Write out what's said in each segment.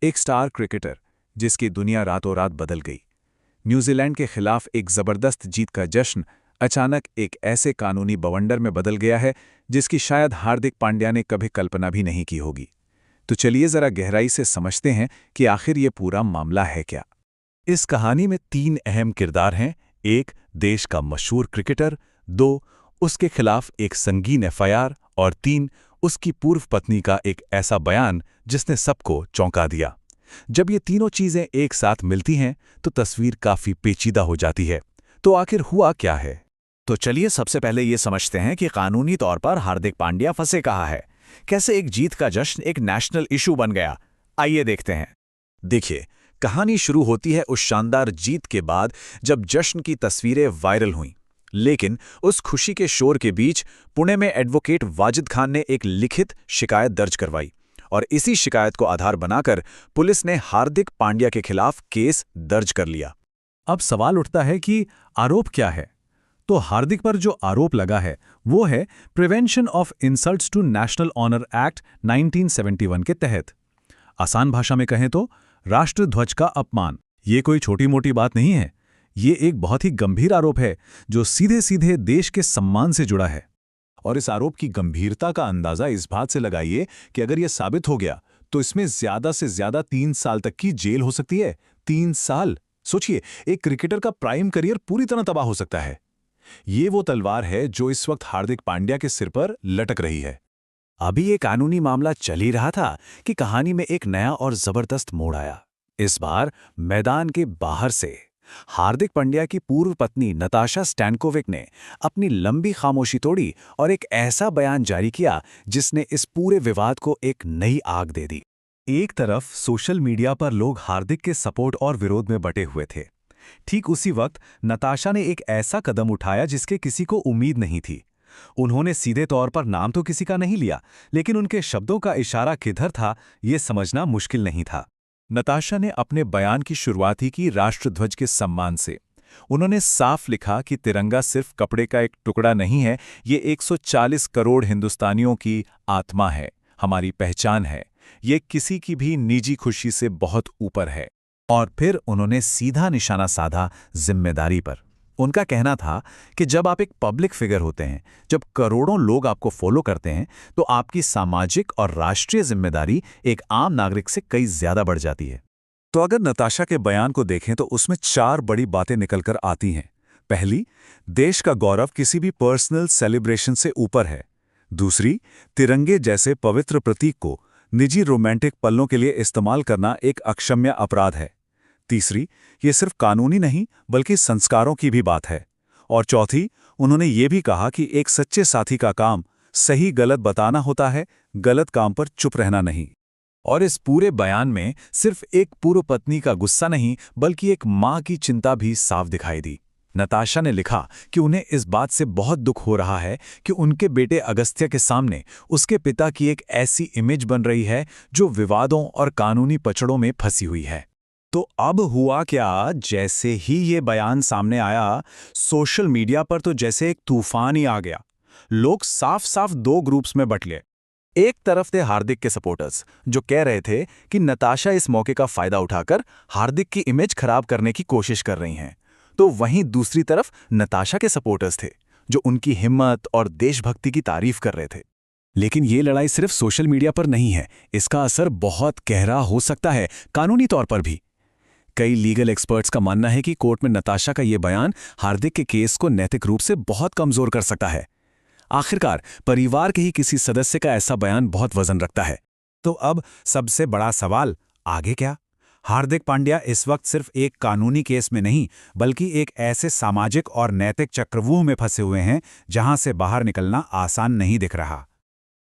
एक star cricketer जिसकी दुनिया रातों रात बदल गई। न्यूजीलैंड के खिलाफ एक जबरदस्त जीत का जश्न अचानक एक ऐसे कानूनी बवंडर में बदल गया है जिसकी शायद हार्दिक पांड्या ने कभी कल्पना भी नहीं की होगी। तो चलिए जरा गहराई से समझते हैं कि आखिर ये पूरा मामला है क्या। इस कहानी में 3 अहम किरदार हैं। 1 देश का मशहूर क्रिकेटर, 2 उसके खिलाफ एक संगीन एफआईआर और 3 उसकी पूर्व पत्नी का एक ऐसा बयान जिसने सबको चौंका दिया। जब ये तीनों चीजें एक साथ मिलती हैं तो तस्वीर काफी पेचीदा हो जाती है। तो आखिर हुआ क्या है? तो चलिए सबसे पहले ये समझते हैं कि कानूनी तौर पर हार्दिक पांड्या फंसे कहाँ है। कैसे एक जीत का जश्न एक नेशनल इशू बन गया, आइए देखते हैं। देखिए, कहानी शुरू होती है उस शानदार जीत के बाद जब जश्न की तस्वीरें वायरल हुईं। लेकिन उस खुशी के शोर के बीच पुणे में एडवोकेट वाजिद खान ने एक लिखित शिकायत दर्ज करवाई और इसी शिकायत को आधार बनाकर पुलिस ने हार्दिक पांड्या के खिलाफ केस दर्ज कर लिया। अब सवाल उठता है कि आरोप क्या है? तो हार्दिक पर जो आरोप लगा है वो है prevention of insults to national honour act 1971 के तहत। आसान भाषा में कहें तो राष्ट्रध्वज का अपमान। ये कोई छोटी मोटी बात नहीं है, ये एक बहुत ही गंभीर आरोप है जो सीधे सीधे देश के सम्मान से जुड़ा है। और इस आरोप की गंभीरता का अंदाजा इस बात से लगाइए कि अगर यह साबित हो गया तो इसमें ज्यादा से ज्यादा 3 साल तक की जेल हो सकती है। 3 साल! सोचिए, एक क्रिकेटर का प्राइम करियर पूरी तरह तबाह हो सकता है। ये वो तलवार है जो इस वक्त हार्दिक पांड्या के सिर पर लटक रही है। अभी ये कानूनी मामला चल ही रहा था कि कहानी में एक नया और जबरदस्त मोड़ आया। इस बार मैदान के बाहर से हार्दिक पांड्या की पूर्व पत्नी नताशा स्टैनकोविक ने अपनी लंबी खामोशी तोड़ी और एक ऐसा बयान जारी किया जिसने इस पूरे विवाद को एक नई आग दे दी। एक तरफ सोशल मीडिया पर लोग हार्दिक के सपोर्ट और विरोध में बटे हुए थे। ठीक उसी वक्त नताशा ने एक ऐसा कदम उठाया जिसके किसी को उम्मीद नहीं थी। उन्होंने सीधे तौर पर नाम तो किसी का नहीं लिया, लेकिन उनके शब्दों का इशारा किधर था ये समझना मुश्किल नहीं था। नताशा ने अपने बयान की शुरुआत ही की राष्ट्रध्वज के सम्मान से। उन्होंने साफ लिखा कि तिरंगा सिर्फ कपड़े का एक टुकड़ा नहीं है, ये 140 करोड़ हिंदुस्तानियों की आत्मा है, हमारी पहचान है, ये किसी की भी निजी खुशी से बहुत ऊपर है। और फिर उन्होंने सीधा निशाना साधा जिम्मेदारी पर। उनका कहना था कि जब आप एक पब्लिक फिगर होते हैं, जब करोड़ों लोग आपको फॉलो करते हैं, तो आपकी सामाजिक और राष्ट्रीय जिम्मेदारी एक आम नागरिक से कई ज्यादा बढ़ जाती है। तो अगर नताशा के बयान को देखें तो उसमें 4 बड़ी बातें निकलकर आती हैं। पहली, देश का गौरव किसी भी पर्सनल सेलिब्रेशन से ऊपर है। दूसरी, तिरंगे जैसे पवित्र प्रतीक को निजी रोमांटिक पलों के लिए इस्तेमाल करना एक अक्षम्य अपराध है। तीसरी, ये सिर्फ कानूनी नहीं बल्कि संस्कारों की भी बात है। और चौथी, उन्होंने ये भी कहा कि एक सच्चे साथी का काम सही गलत बताना होता है, गलत काम पर चुप रहना नहीं। और इस पूरे बयान में सिर्फ एक पूर्व पत्नी का गुस्सा नहीं बल्कि एक मां की चिंता भी साफ दिखाई दी। नताशा ने लिखा कि उन्हें इस बात से बहुत दुख हो रहा है कि उनके बेटे अगस्त्य के सामने उसके पिता की एक ऐसी इमेज बन रही है जो विवादों और कानूनी पचड़ों में फंसी हुई है। तो अब हुआ क्या, जैसे ही ये बयान सामने आया, सोशल मीडिया पर तो जैसे एक तूफान ही आ गया। लोग साफ साफ 2 ग्रुप्स में बट गए। एक तरफ थे हार्दिक के सपोर्टर्स जो कह रहे थे कि नताशा इस मौके का फायदा उठाकर हार्दिक की इमेज खराब करने की कोशिश कर रही हैं। तो वहीं दूसरी तरफ नताशा के सपोर्टर्स थे जो उनकी हिम्मत और देशभक्ति की तारीफ कर रहे थे। लेकिन ये लड़ाई सिर्फ सोशल मीडिया पर नहीं है, इसका असर बहुत गहरा हो सकता है कानूनी तौर पर भी। कई लीगल एक्सपर्ट्स का मानना है कि कोर्ट में नताशा का ये बयान हार्दिक के केस को नैतिक रूप से बहुत कमजोर कर सकता है। आखिरकार परिवार के ही किसी सदस्य का ऐसा बयान बहुत वजन रखता है। तो अब सबसे बड़ा सवाल, आगे क्या? हार्दिक पांड्या इस वक्त सिर्फ एक कानूनी केस में नहीं बल्कि एक ऐसे सामाजिक और नैतिक चक्रव्यूह में फंसे हुए हैं जहां से बाहर निकलना आसान नहीं दिख रहा।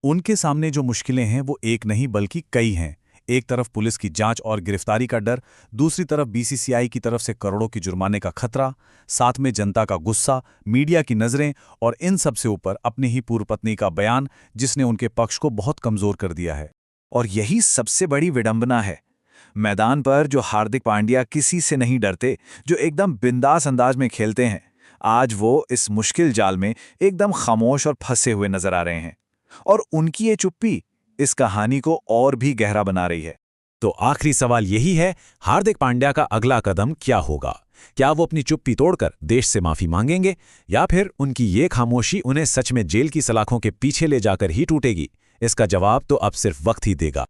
उनके सामने जो मुश्किलें हैं वो एक नहीं बल्कि कई हैं। एक तरफ पुलिस की जांच और गिरफ्तारी का डर, दूसरी तरफ बीसीसीआई की तरफ से करोड़ों की जुर्माने का खतरा, साथ में जनता का गुस्सा, मीडिया की नजरें और इन सब से ऊपर अपनी ही पूर्व पत्नी का बयान जिसने उनके पक्ष को बहुत कमजोर कर दिया है। और यही सबसे बड़ी विडंबना है। मैदान पर जो हार्दिक पांड्या किसी से नहीं डरते, जो एकदम बिंदास अंदाज में खेलते हैं, आज वो इस मुश्किल जाल में एकदम खामोश और फंसे हुए नजर आ रहे हैं। और उनकी ये चुप्पी इस कहानी को और भी गहरा बना रही है। तो आखिरी सवाल यही है, हार्दिक पांड्या का अगला कदम क्या होगा? क्या वो अपनी चुप्पी तोड़कर देश से माफी मांगेंगे, या फिर उनकी ये खामोशी उन्हें सच में जेल की सलाखों के पीछे ले जाकर ही टूटेगी? इसका जवाब तो अब सिर्फ वक्त ही देगा।